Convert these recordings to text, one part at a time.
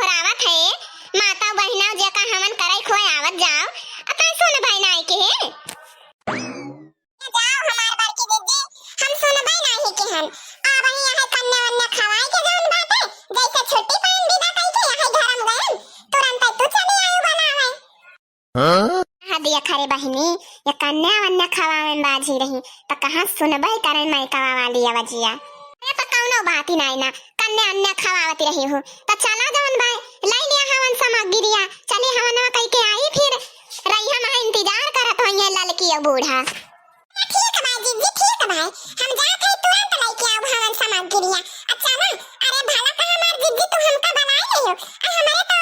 दोहरावत है। माता बहना जेका हमन करई खोए आवत जाओ अतई सुन भाई नाई के है जाओ हमार बड़की दीदी हम सुनबई नाही के हन अब ही यहां कन्या वन्या खवाई के जान बाटे जैसे छुट्टी पान विदा कई के यहां धर्म गए तुरंत तू चली आयु बनावे हां दिया खरे बहिनी ये कन्या वन्या खवावन बाजी रही त कहां सुनबई करन मैं कवा वाली आवाजिया ये तो कौनो बात ही नहीं ना कन्या अन्य खवावती रही हो तो चला जवन भाई ले लिया हवन सामग्रिया चली हवन कई के आई फिर रही हम इंतजार करत होइए ललकी और बूढ़ा ठीक है भाई जी ठीक है भाई हम जात है तुरंत लेके आओ हवन सामग्रिया अच्छा ना अरे भला का हमार दीदी तो हमका बनाई रही हो हमारे तो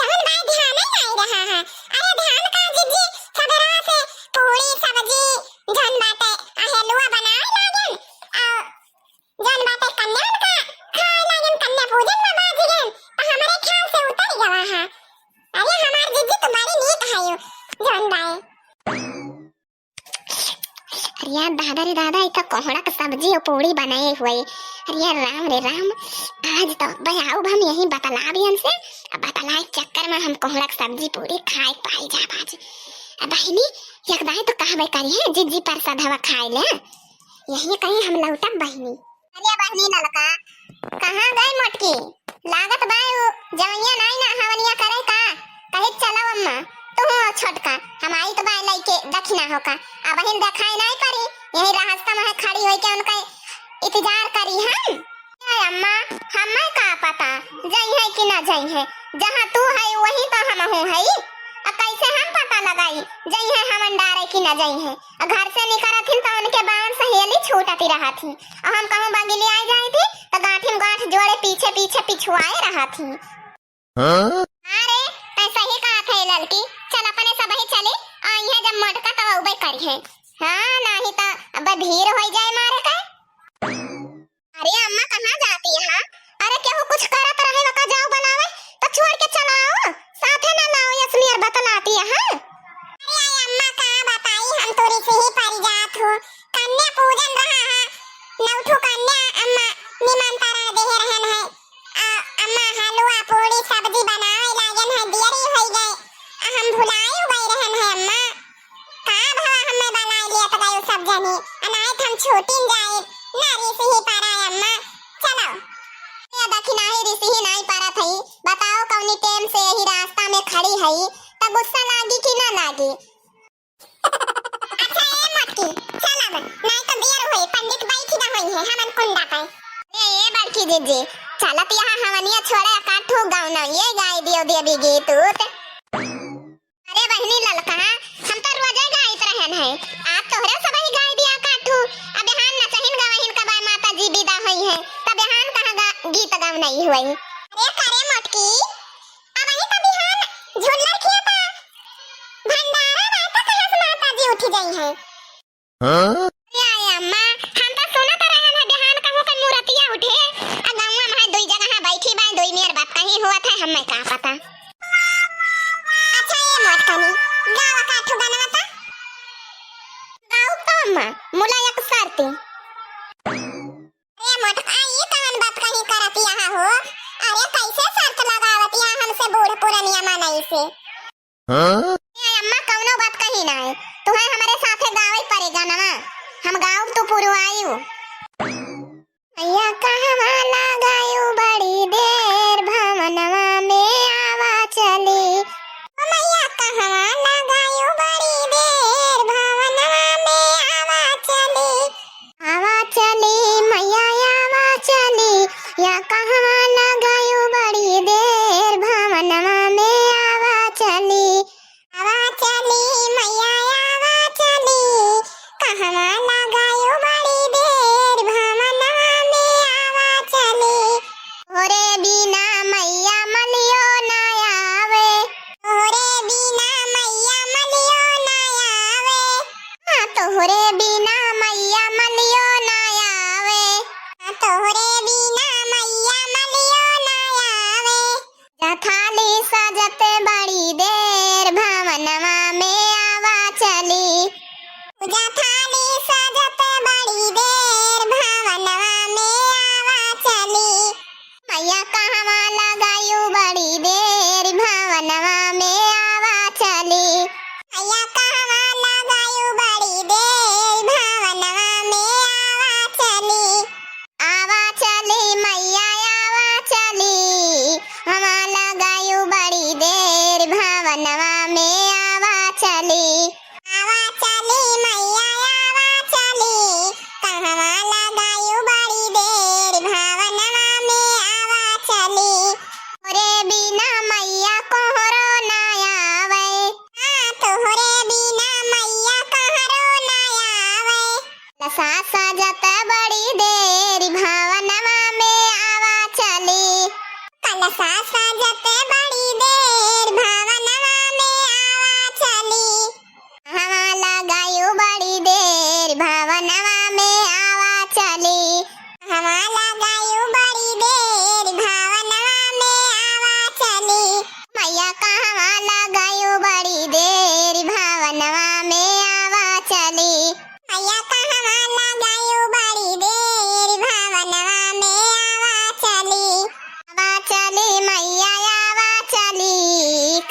जवन भाई ध्यान नहीं आई रहा है अरे ध्यान का दीदी सबरा से पूरी सब्जी जन बाटे हलवा बनाए लागन जन बाटे कन्या का खाए लागन कन्या पूजन में बाजी गन तो हमारे ख्याल से उतर गवा है अरे हमार दीदी तुम्हारी नीक है यो जन भाई अरे यार दादा रे दादा इतना कोहड़ा का सब्जी और पूड़ी बनाए हुए अरे यार राम रे राम आज तो बयाऊ हम यही बतला भी हमसे अब बतलाए चक्कर में हम कोहड़ा का सब्जी पूड़ी खाए पाई जा बाज अब बहिनी यकदाई तो कहबे करी है जिज्जी प्रसाद हवा खाए ले यही कहीं हम लौटब बहिनी अरे बहिनी नलका कहां गई मोटकी लागत बाय जवैया नहीं ना हवनिया करे का कहे चलो अम्मा तू छोटका हमारी तो बाय लइके दखिना होका अब बहिन देखाई नहीं करी यही रास्ता में खड़ी होई के उनका इंतजार करी हम अम्मा हमें का पता जई है कि ना जई है जहां तू है वही तो हम हूं है अब कैसे हम पता लगाई जई है हम डारे कि ना जई है घर से निकलत थी तो उनके बाण सहेली छूटती रहा थी और हम कहूं बगली आ जाई थी तो गांठी में गांठ जोड़े पीछे पीछे पिछुआए रहा थी अरे ऐसा ही कहा थे लड़की चल अपने सब ही चले आई है जब मटका तो उबे करी है हां नहीं तो अब भीड़ हो जाए मारे का अरे अम्मा कहां जाती है हां अरे केहू कुछ करत रहे वका जाओ बनावे तो छोड़ के चलाओ साथे ना लाओ यसमीर बतलाती है हां अरे अम्मा का बताई हम तोरी से ही परिजात हो कन्या पूजन रहा है नौठो कन्या अम्मा निमंत्रण दे रहन है अम्मा हलवा पूरी सब्जी बनाए लागन है देरी हो गई हम भुलाए गई रहन है अम्मा का भवा हमें बनाए लिया तो गयो सब जनी अनाथ हम छोटी जाए नारी से ही पारा अम्मा चलो ये दखिना ही ऋषि ही नहीं पारा थई बताओ कौनी टेम से ही रास्ता में खड़ी है तो गुस्सा लागी कि ना लागी अच्छा ए मटकी चल अब नहीं तो देर होई पंडित बैठी ना होई है हमन कुंडा पे ए बड़की दीदी चलत यहाँ हवनिया छोड़े काठू गाँव ना ये गाय दियो देवी गीत अरे बहनी ललका हम तो रोजे गाइत रहन है आज तोहरे सब ही गाय दिया काठू अब यहां न चहिन गवहिन कबाय माता जी विदा होई है तब यहां कहां गीत गाव नहीं हुई अरे करे मोटकी अब ही तब यहां झुल्लर खियाता भंडारा बात कहां से माता जी उठ गई है हां अरे अम्मा हम तो सुनत रहन है बिहान कहू के मूर्तिया उठे आ गांव में दुई जगह बैठी बा दुई मेर बात कहीं हुआ था हमें का पता अच्छा ये मोटकनी गावा काठू बनवाता गाव तो अम्मा मुला एक सरती अरे मोटका ये कौन बात कहीं करती यहाँ हो अरे कैसे शर्त लगावत यहाँ हमसे बूढ़ पुरानिया मानई से हां अम्मा कौनो बात कहीं ना है तू है हमारे साथे गावे पड़ेगा ना हम गाँव तो पुरवायु मैया कहवा लगायु बड़ी देर भवनवा में आवा चली ओ मैया कहवा लगायु बड़ी देर भवनवा में आवा चली मैया आवा चली या कहवा लगायु बड़ी देर भवनवा में आवा चली मैया आवा चली कहवा लगायु बड़ी देर भवनवा में आवा चली ओरे बिना मैया मलियो ना आवे ओरे बिना मैया मलियो ना आवे हां तोहरे बिना मैया मलियो ना आवे हां तोहरे बिना मैया मलियो ना आवे जा थाली सजते बड़ी देर भवनवा में आवा चली पूजा थाली सजते बड़ी देर भवनवा में आवा चली मैया कहवा लगायु बड़ी साजते बड़ी देर भावनवा में आवा चली कहवा लगायु बड़ी देर भावनवा में आवा चली कहवा लगायु बड़ी देर भावनवा में आवा चली मैया कहवा लगायु बड़ी देर भावनवा में आवा चली मैया कहवा लगायु बड़ी देर भावनवा में आवा चली मैया आवा चली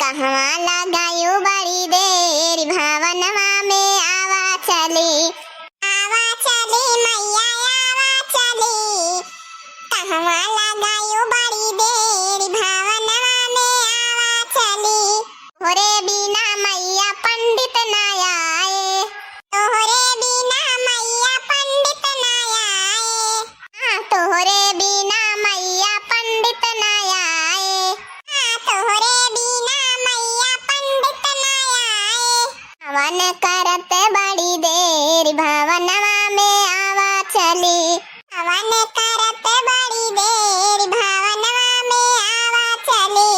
कहवा लगायु बड़ी देर भावनवा में आवा चली मैया आवा चली कहवा लगायु बड़ी देर भावनवा में आवा चली तोहरे बिना मैया पंडित ना आए तोहरे बिना मैया पंडित ना आए तोहरे बिना मैया पंडित ना आए तोहरे बिना मैया पंडित ना आए हवन करत बड़ी देर भावनवा में आवा चली हवन करत बड़ी देर भावनवा में आवा चली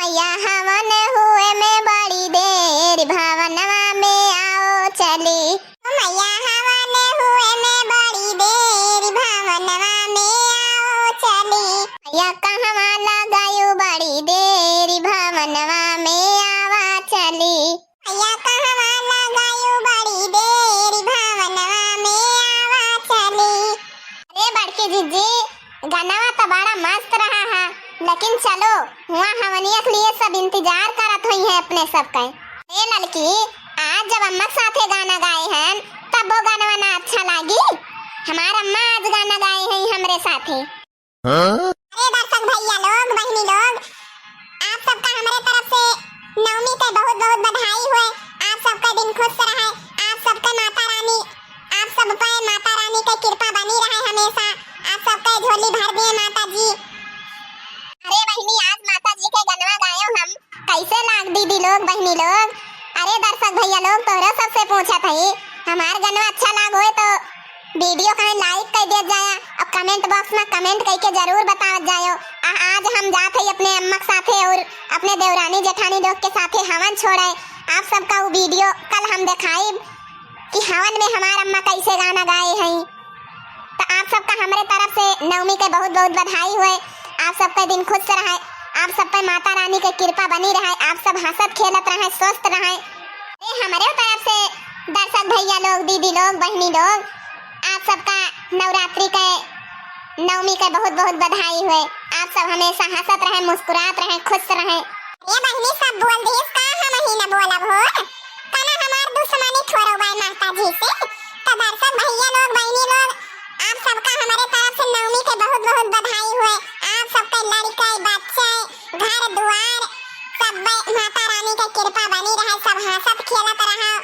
मैया हवन हुए में बड़ी देर भावनवा में आओ चली मैया हवन हुए में बड़ी देर भावनवा में आओ चली मैया कहवा लगायु बड़ी देर भावनवा में आवा चली मैया कहवा लगायु बड़ी देर भावनवा में आवा चली अरे बड़की जीजी गानावा तो बड़ा मस्त रहा है लेकिन चलो हुआ हवनिया के लिए सब इंतजार करत हुई है अपने सबका ए लड़की आज जब अम्मा साथे गाना गाए हैं तब वो गाना ना अच्छा लगी हमारा अम्मा आज गाना गाए हैं हमरे साथे अरे दर्शक भैया लोग बहनी लोग आप सबका हमारे तरफ से नवमी के बहुत बहुत बधाई हुए आप सबका दिन खुश रहे आप सबका माता रानी आप सब पे माता रानी की कृपा बनी रहे हमेशा आप सबका झोली भर दिए माता जी अरे बहनी आज माता जी के गनवा गायो हम कैसे लाग दीदी लोग बहनी लोग अरे दर्शक भैया लोग तोहरा सबसे पूछा था हमार गनवा अच्छा लाग होए तो वीडियो का लाइक कर दिया जाए और कमेंट बॉक्स में कमेंट करके जरूर बतावत जायो आज हम जाते हैं अपने अम्मा के साथे और अपने देवरानी जेठानी लोग के साथे हवन छोड़े आप सबका वो वीडियो कल हम दिखाए कि हवन में हमार अम्मा कैसे गाना गाए हैं तो आप सबका हमारे तरफ से नवमी के बहुत बहुत बधाई हुए आप सबका दिन खुश रहे आप सब पे माता रानी की कृपा बनी रहे आप सब हंसत खेलत रहे स्वस्थ रहे हमारे तरफ से दर्शक भैया लोग दीदी लोग बहनी लोग आप सबका नवरात्रि के नवमी के बहुत बहुत बधाई हुए आप सब हमेशा हंसत रहे मुस्कुरात रहे खुश रहे ये बहनी सब बोल दी का हम ही न बोलब हो कना हमार दुश्मनी छोड़ो भाई माता जी से तो दर्शक भैया लोग बहनी लोग आप सबका हमारे तरफ से नवमी के बहुत बहुत बधाई हुए आप सबके लड़के बच्चे घर द्वार सब माता रानी की कृपा बनी रहे सब हंसत खेलत रहा